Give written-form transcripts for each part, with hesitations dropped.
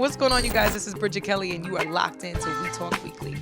What's going on, you guys? This is Bridget Kelly, and you are locked into We Talk Weekly.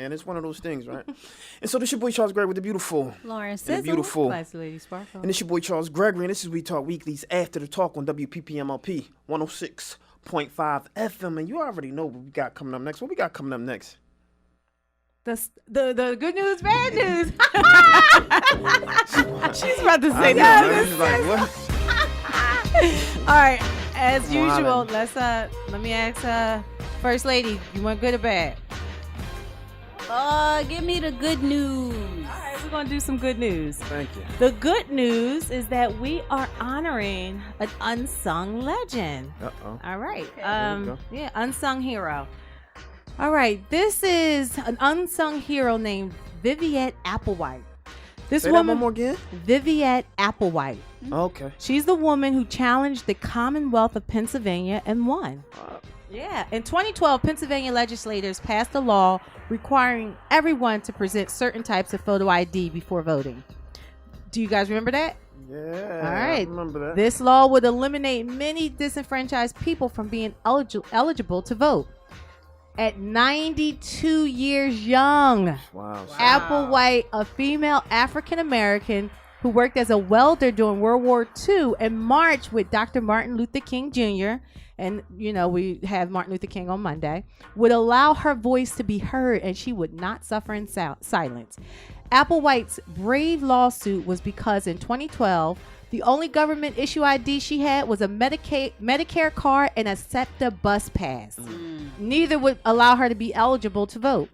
It's one of those things, right? And so this your boy Charles Gregory with the beautiful Lauren Sizzle, beautiful Classy Lady Sparkle. And this your boy Charles Gregory, and this is We Talk Weekly's After the Talk on WPPMLP 106.5 FM. And you already know what we got coming up next. What we got coming up next? The good news, bad news. She's about to say that. All right, as usual, let me ask First Lady, you want good or bad? Give me the good news. All right, we're going to do some good news. Thank you. The good news is that we are honoring an unsung legend. Uh-oh. All right. Okay. Unsung hero. All right, this is an unsung hero named Viviette Applewhite. This Say woman, that one more again? Viviette Applewhite. Okay. She's the woman who challenged the Commonwealth of Pennsylvania and won. Yeah. In 2012, Pennsylvania legislators passed a law requiring everyone to present certain types of photo ID before voting. Do you guys remember that? Yeah. All right. I remember that. This law would eliminate many disenfranchised people from being eligible to vote. At 92 years young, Wow. Applewhite, a female African-American who worked as a welder during World War II and marched with Dr. Martin Luther King Jr., and, you know, we have Martin Luther King on Monday, would allow her voice to be heard, and she would not suffer in silence. Applewhite's brave lawsuit was because in 2012, the only government issue ID she had was a Medicare card and a SEPTA bus pass. Neither would allow her to be eligible to vote.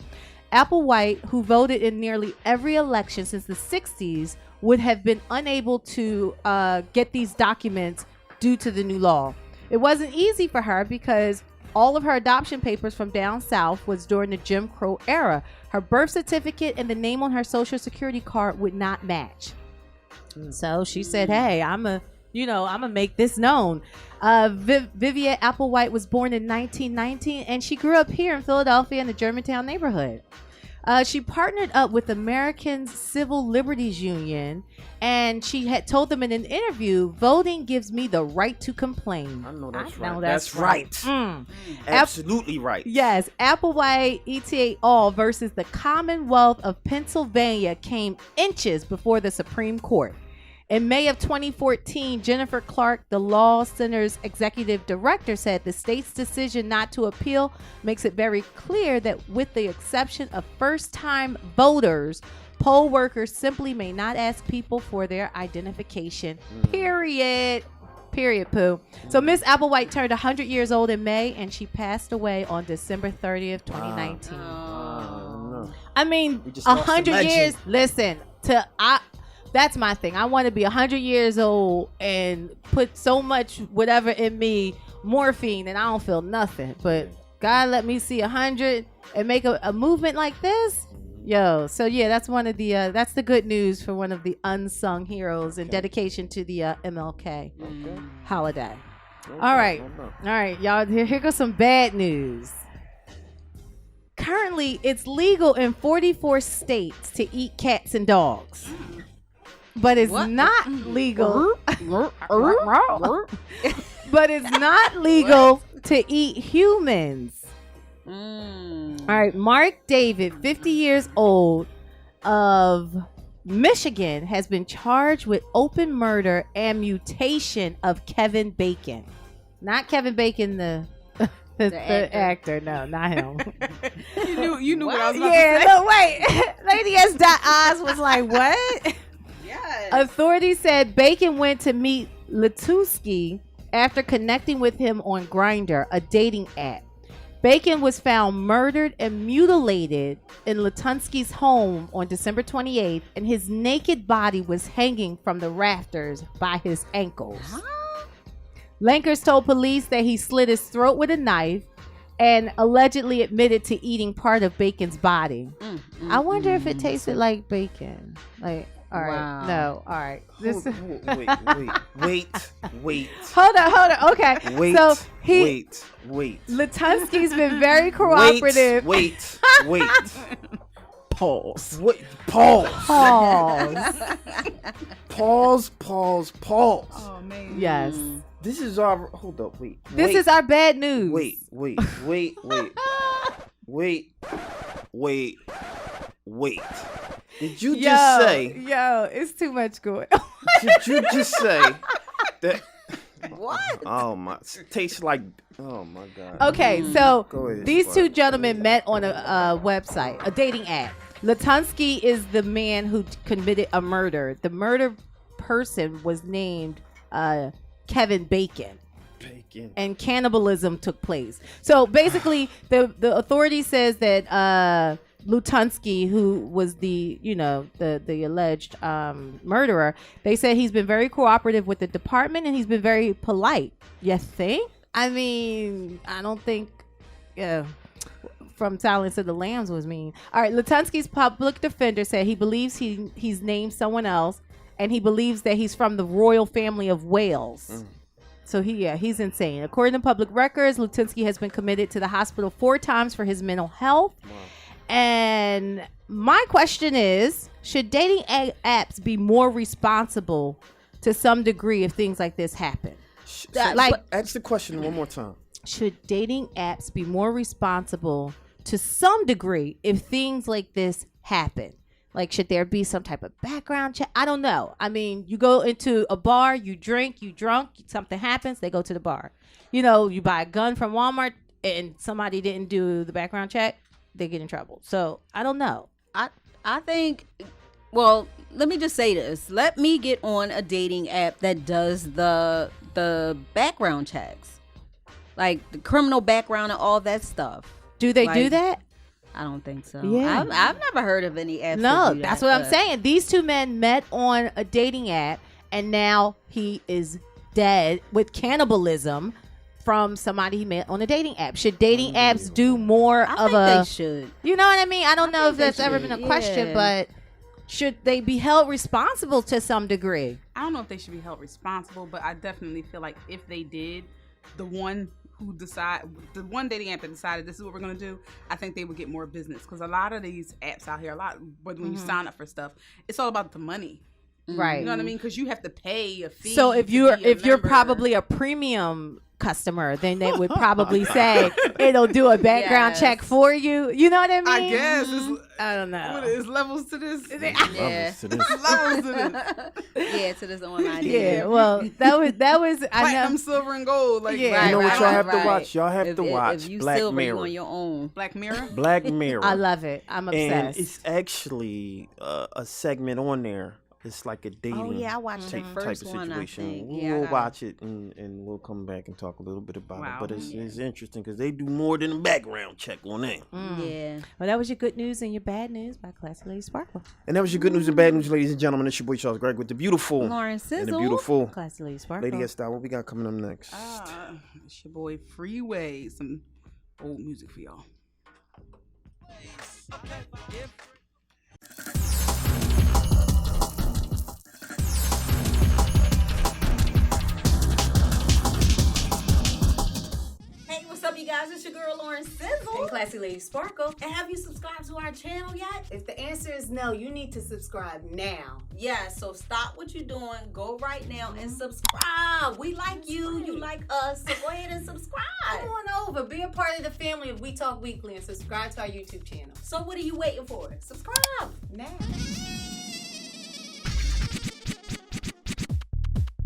Applewhite, who voted in nearly every election since the 60s, would have been unable to get these documents due to the new law. It wasn't easy for her because all of her adoption papers from down south was during the Jim Crow era. Her birth certificate and the name on her social security card would not match. So she said, hey, I'm gonna make this known. Viviette Applewhite was born in 1919 and she grew up here in Philadelphia in the Germantown neighborhood. She partnered up with American Civil Liberties Union, and she had told them in an interview, voting gives me the right to complain. I know that's right. Know That's right. Absolutely right. Yes. Applewhite et al. Versus the Commonwealth of Pennsylvania came inches before the Supreme Court. In May of 2014, Jennifer Clark, the Law Center's executive director, said the state's decision not to appeal makes it very clear that with the exception of first-time voters, poll workers simply may not ask people for their identification. Period. Period, poo. So Miss Applewhite turned 100 years old in May, and she passed away on December 30th, 2019. I mean, 100 years. Listen, that's my thing. I want to be 100 years old and put so much whatever in me, morphine, and I don't feel nothing. But God let me see 100 and make a movement like this. Yo, so yeah, that's one of the that's the good news for one of the unsung heroes in dedication to the MLK holiday. All right, y'all. Here goes some bad news. Currently, it's legal in 44 states to eat cats and dogs. But it's not legal. But it's not legal to eat humans. All right, Mark David, 50 years old, of Michigan, has been charged with open murder and mutation of Kevin Bacon. Not Kevin Bacon, the actor. No, not him. You knew what I was about to Yeah, say. look, wait. Lady S. Oz was like, what? Yes. Authorities said Bacon went to meet Latunski after connecting with him on Grindr, a dating app. Bacon was found murdered and mutilated in Latunski's home on December 28th, and his naked body was hanging from the rafters by his ankles. Lankers told police that he slit his throat with a knife and allegedly admitted to eating part of Bacon's body. I wonder if it tasted like bacon. Like, all right, Wow. no, all right. This Wait. Hold on. Okay, so Wait. Latunski's been very cooperative. Wait. Pause. Wait. Pause. Pause. Pause. Oh man. Yes. This is our. Hold up. Wait. This is our bad news. Wait. Did you just say? Yo, it's too much going on. Did you just say that? What? Oh my! Tastes like. Oh my God. Okay, so Go ahead, these Sparkle. two gentlemen met on a website, a dating app. Latunski is the man who committed a murder. The murder person was named Kevin Bacon. And cannibalism took place. So basically, the authority says that Latunski, who was the alleged murderer, they said he's been very cooperative with the department and he's been very polite. You think? I mean, I don't think. From Silence of the Lambs was mean. All right, Latunski's public defender said he believes he's named someone else, and he believes that he's from the royal family of Wales. So he's insane. According to public records, Latunski has been committed to the hospital 4 times for his mental health. Wow. And my question is, should dating apps be more responsible to some degree if things like this happen? Ask the question one more time. Should dating apps be more responsible to some degree if things like this happen? Like, should there be some type of background check? I don't know. I mean, you go into a bar, you drunk, something happens, they go to the bar. You buy a gun from Walmart and somebody didn't do the background check, they get in trouble. So, I don't know. I think, well, let me just say this. Let me get on a dating app that does the background checks. Like, the criminal background and all that stuff. Do they do that? I don't think so. Yeah. I've never heard of any apps. No, that's what I'm saying. These two men met on a dating app, and now he is dead with cannibalism from somebody he met on a dating app. Should dating apps do more of they should. You know what I mean? I don't know if that's ever been a question, but should they be held responsible to some degree? I don't know if they should be held responsible, but I definitely feel like if they did, the one dating app that decided this is what we're going to do, I think they would get more business, because a lot of these apps out here, when you sign up for stuff, it's all about the money, right? You know what I mean? Because you have to pay a fee. So if you're probably a premium customer, then they would probably say it'll do a background check for you. You know what I mean? I guess I don't know. What is levels to this? Yeah. Levels to this. Yeah, to this online. Yeah. Well, that was platinum, silver, and gold. Like, yeah. You know what y'all have to right. watch? Y'all have to watch if you Black silver, Mirror. you on your own. Black Mirror. Black Mirror. I love it. I'm obsessed. And it's actually a segment on there. It's like a dating I watched the first type of one, I situation. think. We'll watch it and we'll come back and talk a little bit about it. But it's interesting because they do more than a background check on that. Yeah. Well, that was your good news and your bad news by Classy Lady Sparkle. And that was your good news and bad news, ladies and gentlemen. It's your boy Charles Greg with the beautiful Lauren Sizzle. and the beautiful Classy Lady Sparkle. Lady S Style. What we got coming up next? It's your boy Freeway. Some old music for y'all. What's up, you guys? It's your girl Lauren Sizzle and Classy Lady Sparkle. And have you subscribed to our channel yet? If the answer is no, you need to subscribe now. Yeah, so stop what you're doing. Go right now and subscribe. We like you. You like us. So go ahead and subscribe. Come on over. Be a part of the family of We Talk Weekly and subscribe to our YouTube channel. So what are you waiting for? Subscribe now.